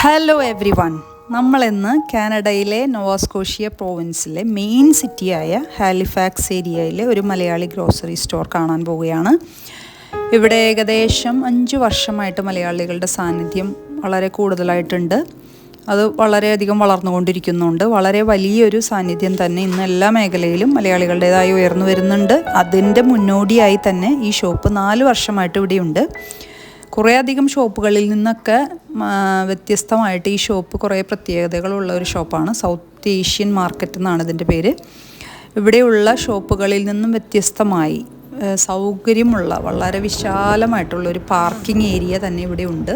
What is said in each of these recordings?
Hello every one. നമ്മളിന്ന് കാനഡയിലെ നോവാസ്കോഷ്യ പ്രോവിൻസിലെ main സിറ്റിയായ Halifax ഏരിയയിലെ ഒരു മലയാളി ഗ്രോസറി സ്റ്റോർ കാണാൻ പോവുകയാണ്. ഇവിടെ ഏകദേശം 5 വർഷമായിട്ട് മലയാളികളുടെ സാന്നിധ്യം വളരെ കൂടുതലായിട്ടുണ്ട്. അത് വളരെയധികം വളർന്നുകൊണ്ടിരിക്കുന്നുണ്ട്. വളരെ വലിയൊരു സാന്നിധ്യം തന്നെ ഇന്ന് എല്ലാ മേഖലയിലും മലയാളികളുടേതായി ഉയർന്നു വരുന്നുണ്ട്. അതിൻ്റെ മുന്നോടിയായി തന്നെ ഈ ഷോപ്പ് 4 വർഷമായിട്ട് ഇവിടെയുണ്ട്. കുറേയധികം ഷോപ്പുകളിൽ നിന്നൊക്കെ വ്യത്യസ്തമായിട്ട് ഈ ഷോപ്പ് കുറേ പ്രത്യേകതകളുള്ള ഒരു ഷോപ്പാണ്. സൗത്ത് ഏഷ്യൻ മാർക്കറ്റ് എന്നാണ് ഇതിൻ്റെ പേര്. ഇവിടെയുള്ള ഷോപ്പുകളിൽ നിന്നും വ്യത്യസ്തമായി സൗകര്യമുള്ള വളരെ വിശാലമായിട്ടുള്ള ഒരു പാർക്കിംഗ് ഏരിയ തന്നെ ഇവിടെ ഉണ്ട്.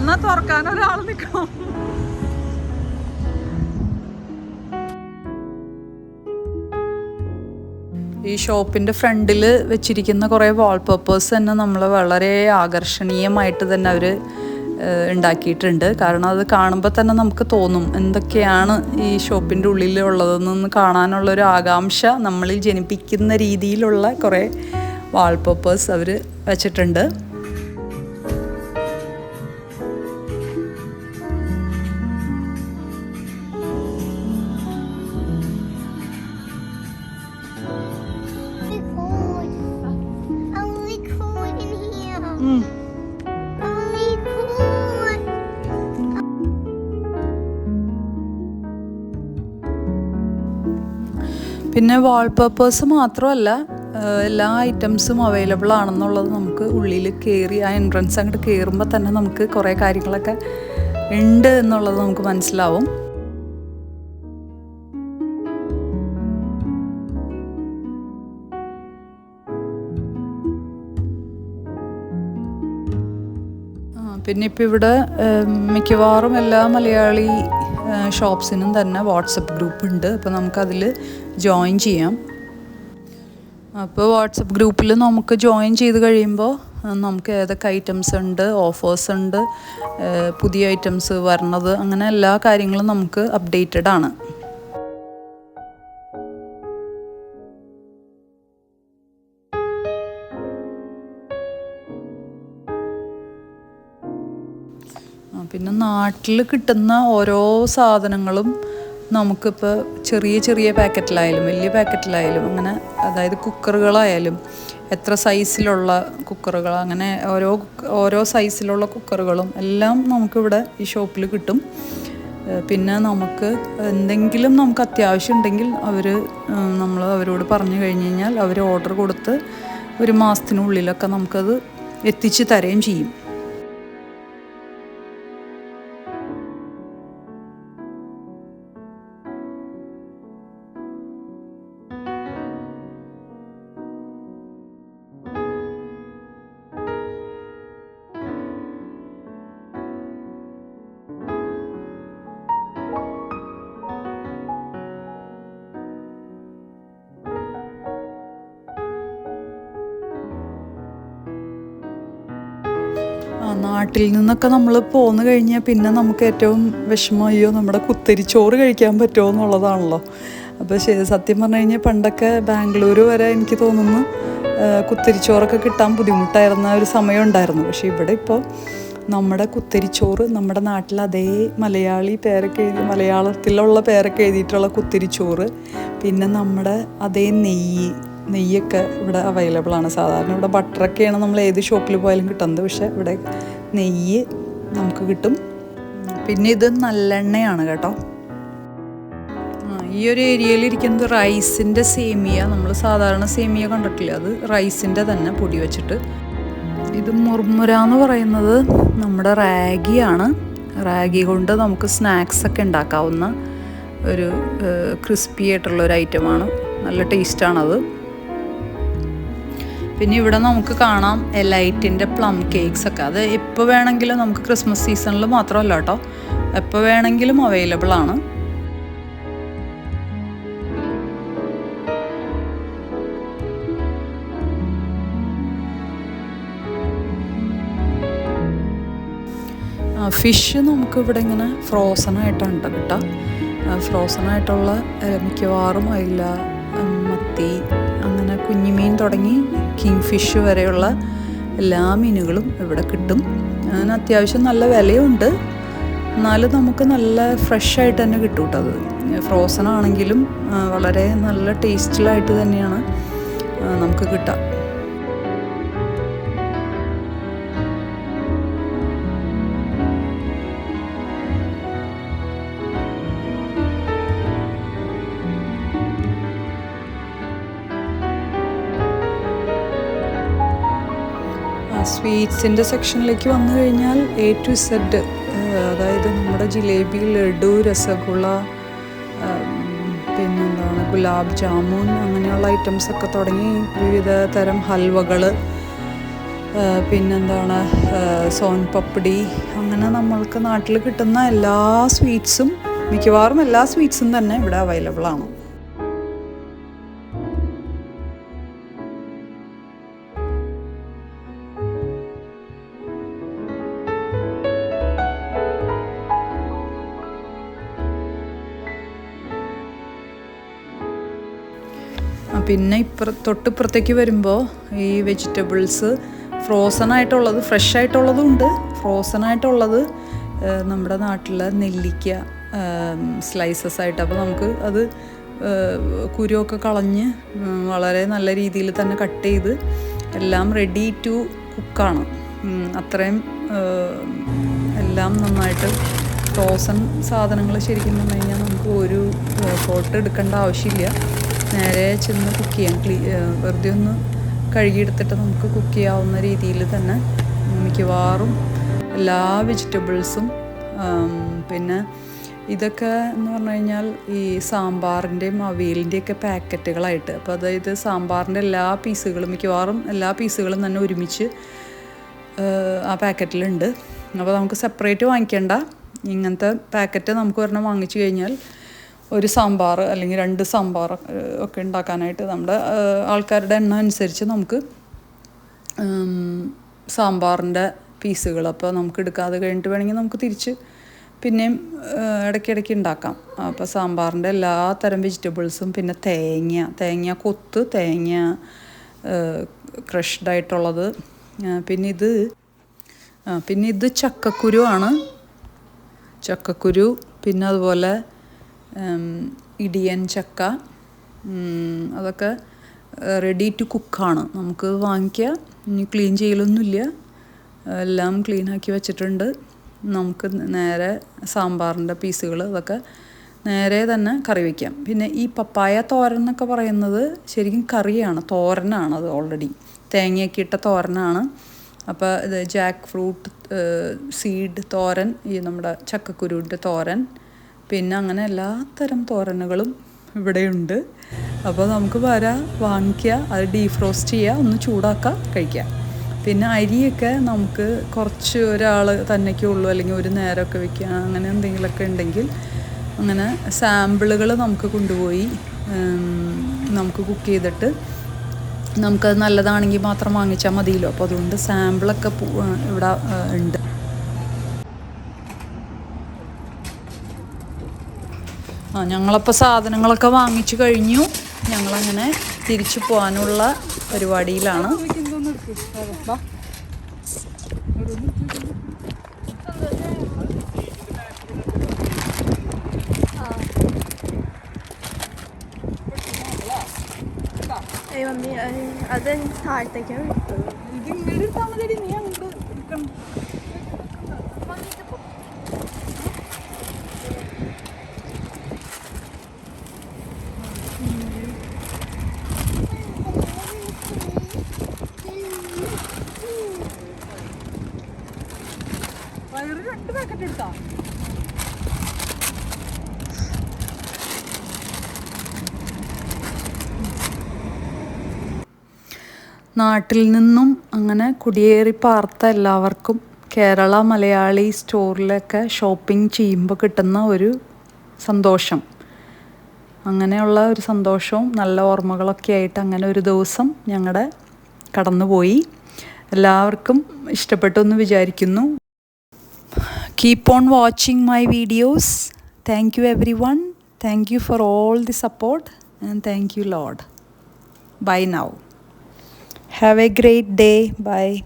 എന്നാ തുറക്കാൻ ഒരാൾ നിൽക്കും. ഈ ഷോപ്പിൻ്റെ ഫ്രണ്ടിൽ വെച്ചിരിക്കുന്ന കുറേ വാൾപേപ്പേഴ്സ് തന്നെ നമ്മൾ വളരെ ആകർഷണീയമായിട്ട് തന്നെ അവർ ഉണ്ടാക്കിയിട്ടുണ്ട്. കാരണം അത് കാണുമ്പോൾ തന്നെ നമുക്ക് തോന്നും എന്തൊക്കെയാണ് ഈ ഷോപ്പിൻ്റെ ഉള്ളിലുള്ളതെന്ന് കാണാനുള്ളൊരു ആകാംക്ഷ നമ്മളിൽ ജനിപ്പിക്കുന്ന രീതിയിലുള്ള കുറേ വാൾപേപ്പേഴ്സ് അവർ വെച്ചിട്ടുണ്ട്. പിന്നെ വാൾപേപ്പേഴ്സ് മാത്രമല്ല, എല്ലാ ഐറ്റംസും അവൈലബിൾ ആണെന്നുള്ളത് നമുക്ക് ഉള്ളിൽ കയറി ആ എൻട്രൻസ് അങ്ങോട്ട് കയറുമ്പോൾ തന്നെ നമുക്ക് കുറേ കാര്യങ്ങളൊക്കെ ഉണ്ട് എന്നുള്ളത് നമുക്ക് മനസ്സിലാവും. പിന്നെ ഇപ്പോൾ ഇവിടെ മിക്കവാറും എല്ലാ മലയാളി ഷോപ്സിനും തന്നെ വാട്സപ്പ് ഗ്രൂപ്പ് ഉണ്ട്. അപ്പോൾ നമുക്കതിൽ ജോയിൻ ചെയ്യാം. അപ്പോൾ വാട്സപ്പ് ഗ്രൂപ്പിൽ നമുക്ക് ജോയിൻ ചെയ്ത് കഴിയുമ്പോൾ നമുക്ക് ഏതൊക്കെ ഐറ്റംസ് ഉണ്ട്, ഓഫേഴ്സ് ഉണ്ട്, പുതിയ ഐറ്റംസ് വരണത്, അങ്ങനെ എല്ലാ കാര്യങ്ങളും നമുക്ക് അപ്ഡേറ്റഡ് ആണ്. പിന്നെ നാട്ടിൽ കിട്ടുന്ന ഓരോ സാധനങ്ങളും നമുക്കിപ്പോൾ ചെറിയ ചെറിയ പാക്കറ്റിലായാലും വലിയ പാക്കറ്റിലായാലും അങ്ങനെ, അതായത് കുക്കറുകളായാലും എത്ര സൈസിലുള്ള കുക്കറുകൾ, അങ്ങനെ ഓരോ സൈസിലുള്ള കുക്കറുകളും എല്ലാം നമുക്കിവിടെ ഈ ഷോപ്പിൽ കിട്ടും. പിന്നെ നമുക്ക് എന്തെങ്കിലും നമുക്ക് അത്യാവശ്യം ഉണ്ടെങ്കിൽ നമ്മൾ അവരോട് പറഞ്ഞു കഴിഞ്ഞ് കഴിഞ്ഞാൽ അവർ ഓർഡർ കൊടുത്ത് 1 മാസത്തിനുള്ളിലൊക്കെ നമുക്കത് എത്തിച്ച് തരുകയും ചെയ്യും. നാട്ടിൽ നിന്നൊക്കെ നമ്മൾ പോന്നു കഴിഞ്ഞാൽ പിന്നെ നമുക്ക് ഏറ്റവും വിഷമമായോ നമ്മുടെ കുത്തരിച്ചോറ് കഴിക്കാൻ പറ്റുമോ എന്നുള്ളതാണല്ലോ. അപ്പോൾ സത്യം പറഞ്ഞു കഴിഞ്ഞാൽ പണ്ടൊക്കെ ബാംഗ്ലൂർ വരെ എനിക്ക് തോന്നുന്നു കുത്തരിച്ചോറൊക്കെ കിട്ടാൻ ബുദ്ധിമുട്ടായിരുന്ന ഒരു സമയം ഉണ്ടായിരുന്നു. പക്ഷേ ഇവിടെ ഇപ്പോൾ നമ്മുടെ കുത്തരിച്ചോറ് നമ്മുടെ നാട്ടിൽ അതേ മലയാളത്തിലുള്ള പേരൊക്കെ എഴുതിയിട്ടുള്ള കുത്തരിച്ചോറ്, പിന്നെ നമ്മുടെ അതേ നെയ്യൊക്കെ ഇവിടെ അവൈലബിൾ ആണ്. സാധാരണ ഇവിടെ ബട്ടറൊക്കെയാണ് നമ്മൾ ഏത് ഷോപ്പിൽ പോയാലും കിട്ടുന്നത്, പക്ഷേ ഇവിടെ നെയ്യ് നമുക്ക് കിട്ടും. പിന്നെ ഇത് നല്ലെണ്ണയാണ് കേട്ടോ. ഈ ഒരു ഏരിയയിൽ ഇരിക്കുന്നത് റൈസിൻ്റെ സേമിയ, നമ്മൾ സാധാരണ സേമിയ കണ്ടിട്ടില്ല, അത് റൈസിൻ്റെ തന്നെ പൊടി വെച്ചിട്ട്. ഇത് മുർമുര എന്ന് പറയുന്നത് നമ്മുടെ റാഗിയാണ്. റാഗി കൊണ്ട് നമുക്ക് സ്നാക്സൊക്കെ ഉണ്ടാക്കാവുന്ന ഒരു ക്രിസ്പി ആയിട്ടുള്ളൊരു ഐറ്റമാണ്. നല്ല ടേസ്റ്റാണത്. പിന്നെ ഇവിടെ നമുക്ക് കാണാം എലൈറ്റിൻ്റെ പ്ലം കേക്ക്സ് ഒക്കെ. അത് എപ്പോൾ വേണമെങ്കിലും നമുക്ക് ക്രിസ്മസ് സീസണിൽ മാത്രമല്ല കേട്ടോ, എപ്പോൾ വേണമെങ്കിലും അവൈലബിൾ ആണ്. ഫിഷ് നമുക്കിവിടെ ഇങ്ങനെ ഫ്രോസണായിട്ടാണ് കിട്ടുക. ഫ്രോസണായിട്ടുള്ള മിക്കവാറും അയില, മത്തി, അങ്ങനെ കുഞ്ഞിമീൻ തുടങ്ങി കിങ് ഫിഷ് വരെയുള്ള എല്ലാ മീനുകളും ഇവിടെ കിട്ടും. അതിന് അത്യാവശ്യം നല്ല വിലയുണ്ട്, എന്നാലും നമുക്ക് നല്ല ഫ്രഷായിട്ട് തന്നെ കിട്ടും കേട്ടോ. അത് ഫ്രോസൺ ആണെങ്കിലും വളരെ നല്ല ടേസ്റ്റിലായിട്ട് തന്നെയാണ് നമുക്ക് കിട്ടുക. സ്വീറ്റ്സിൻ്റെ സെക്ഷനിലേക്ക് വന്നു കഴിഞ്ഞാൽ A to Z, അതായത് നമ്മുടെ ജിലേബി, ലഡു, രസഗുള, പിന്നെന്താണ് ഗുലാബ് ജാമുൻ, അങ്ങനെയുള്ള ഐറ്റംസൊക്കെ തുടങ്ങി വിവിധ തരം ഹൽവകൾ, പിന്നെന്താണ് സോൻ പപ്പടി, അങ്ങനെ നമ്മൾക്ക് നാട്ടിൽ കിട്ടുന്ന എല്ലാ സ്വീറ്റ്സും, മിക്കവാറും എല്ലാ സ്വീറ്റ്സും തന്നെ ഇവിടെ അവൈലബിൾ ആണ്. പിന്നെ തൊട്ടിപ്പുറത്തേക്ക് വരുമ്പോൾ ഈ വെജിറ്റബിൾസ് ഫ്രോസൺ ആയിട്ടുള്ളത്, ഫ്രഷ് ആയിട്ടുള്ളതും ഉണ്ട്. ഫ്രോസൺ ആയിട്ടുള്ളത് നമ്മുടെ നാട്ടിലെ നെല്ലിക്ക സ്ലൈസസ് ആയിട്ട്, അപ്പോൾ നമുക്ക് അത് കുരുവൊക്കെ കളഞ്ഞ് വളരെ നല്ല രീതിയിൽ തന്നെ കട്ട് ചെയ്ത് എല്ലാം റെഡി ടു കുക്കാണ്. അത്രയും എല്ലാം നന്നായിട്ട് ഫ്രോസൺ സാധനങ്ങൾ ശരിക്കും പറഞ്ഞു കഴിഞ്ഞാൽ നമുക്ക് ഒരു ഫോട്ടോ എടുക്കേണ്ട ആവശ്യമില്ല, നേരെ ചെന്ന് കുക്ക് ചെയ്യാം. വെറുതെ ഒന്ന് കഴുകിയെടുത്തിട്ട് നമുക്ക് കുക്ക് ചെയ്യാവുന്ന രീതിയിൽ തന്നെ മിക്കവാറും എല്ലാ വെജിറ്റബിൾസും. പിന്നെ ഇതൊക്കെ എന്ന് പറഞ്ഞു കഴിഞ്ഞാൽ ഈ സാമ്പാറിൻ്റെയും അവിയലിൻ്റെയൊക്കെ പാക്കറ്റുകളായിട്ട്, അപ്പോൾ അതായത് സാമ്പാറിൻ്റെ എല്ലാ പീസുകളും, മിക്കവാറും എല്ലാ പീസുകളും തന്നെ ഒരുമിച്ച് ആ പാക്കറ്റിലുണ്ട്. അപ്പോൾ നമുക്ക് സെപ്പറേറ്റ് വാങ്ങിക്കേണ്ട, ഇങ്ങനത്തെ പാക്കറ്റ് നമുക്ക് ഒരെണ്ണം വാങ്ങിച്ചു കഴിഞ്ഞാൽ ഒരു സാമ്പാർ അല്ലെങ്കിൽ 2 സാമ്പാർ ഒക്കെ ഉണ്ടാക്കാനായിട്ട് നമ്മുടെ ആൾക്കാരുടെ എണ്ണം അനുസരിച്ച് നമുക്ക് സാമ്പാറിൻ്റെ പീസുകൾ അപ്പോൾ നമുക്ക് എടുക്കാതെ കഴിഞ്ഞിട്ട് വേണമെങ്കിൽ നമുക്ക് തിരിച്ച് പിന്നെയും ഇടയ്ക്കിടയ്ക്ക് ഉണ്ടാക്കാം. അപ്പോൾ സാമ്പാറിൻ്റെ എല്ലാ തരം വെജിറ്റബിൾസും, പിന്നെ തേങ്ങ കൊത്ത്, തേങ്ങ ക്രഷ്ഡായിട്ടുള്ളത്, പിന്നെ ഇത് ചക്കക്കുരു ആണ്. ചക്കക്കുരു, പിന്നെ അതുപോലെ ഇടിയൻ ചക്ക, അതൊക്കെ റെഡി ടു കുക്കാണ്. നമുക്ക് വാങ്ങിക്കുക, ഇനി ക്ലീൻ ചെയ്യലൊന്നുമില്ല, എല്ലാം ക്ലീനാക്കി വെച്ചിട്ടുണ്ട്. നമുക്ക് നേരെ സാമ്പാറിൻ്റെ പീസുകൾ അതൊക്കെ നേരെ തന്നെ കറി വയ്ക്കാം. പിന്നെ ഈ പപ്പായ തോരൻ എന്നൊക്കെ പറയുന്നത് ശരിക്കും കറിയാണ്, തോരനാണ്. അത് ഓൾറെഡി തേങ്ങയൊക്കെ ഇട്ട തോരനാണ്. അപ്പോൾ ഇത് ജാക്ക് ഫ്രൂട്ട് സീഡ് തോരൻ, ഈ നമ്മുടെ ചക്കക്കുരുവിൻ്റെ തോരൻ, പിന്നെ അങ്ങനെ എല്ലാ തരം തോരനുകളും ഇവിടെയുണ്ട്. അപ്പോൾ നമുക്ക് വാങ്ങിക്കുക, അത് ഡീഫ്രോസ്റ്റ് ചെയ്യുക, ഒന്ന് ചൂടാക്കുക, കഴിക്കുക. പിന്നെ അരിയൊക്കെ നമുക്ക് കുറച്ച് ഒരാൾ തന്നെയൊക്കെ ഉള്ളൂ, അല്ലെങ്കിൽ ഒരു നേരമൊക്കെ വയ്ക്കുക, അങ്ങനെ എന്തെങ്കിലുമൊക്കെ ഉണ്ടെങ്കിൽ അങ്ങനെ സാമ്പിളുകൾ നമുക്ക് കൊണ്ടുപോയി നമുക്ക് കുക്ക് ചെയ്തിട്ട് നമുക്കത് നല്ലതാണെങ്കിൽ മാത്രം വാങ്ങിച്ചാൽ മതിയല്ലോ. അപ്പോൾ അതുകൊണ്ട് സാമ്പിളൊക്കെ ഇവിടെ ഉണ്ട്. ഞങ്ങളപ്പോൾ സാധനങ്ങളൊക്കെ വാങ്ങിച്ചു കഴിഞ്ഞു. ഞങ്ങളങ്ങനെ തിരിച്ചു പോകാനുള്ള പരിപാടിയിലാണ്. അത് താഴത്തേക്കാണ് നാട്ടിൽ നിന്നും അങ്ങനെ കുടിയേറി പാർത്ത എല്ലാവർക്കും കേരള മലയാളി സ്റ്റോറിലൊക്കെ ഷോപ്പിംഗ് ചെയ്യുമ്പോൾ കിട്ടുന്ന ഒരു സന്തോഷം, അങ്ങനെയുള്ള ഒരു സന്തോഷവും നല്ല ഓർമ്മകളൊക്കെ ആയിട്ട് അങ്ങനെ ഒരു ദിവസം ഞങ്ങളുടെ കടന്നുപോയി. എല്ലാവർക്കും ഇഷ്ടപ്പെട്ടു എന്ന് വിചാരിക്കുന്നു. Keep on watching my videos. Thank you every one. Thank you for all the support and thank you Lord. Buy now. Have a great day. Bye.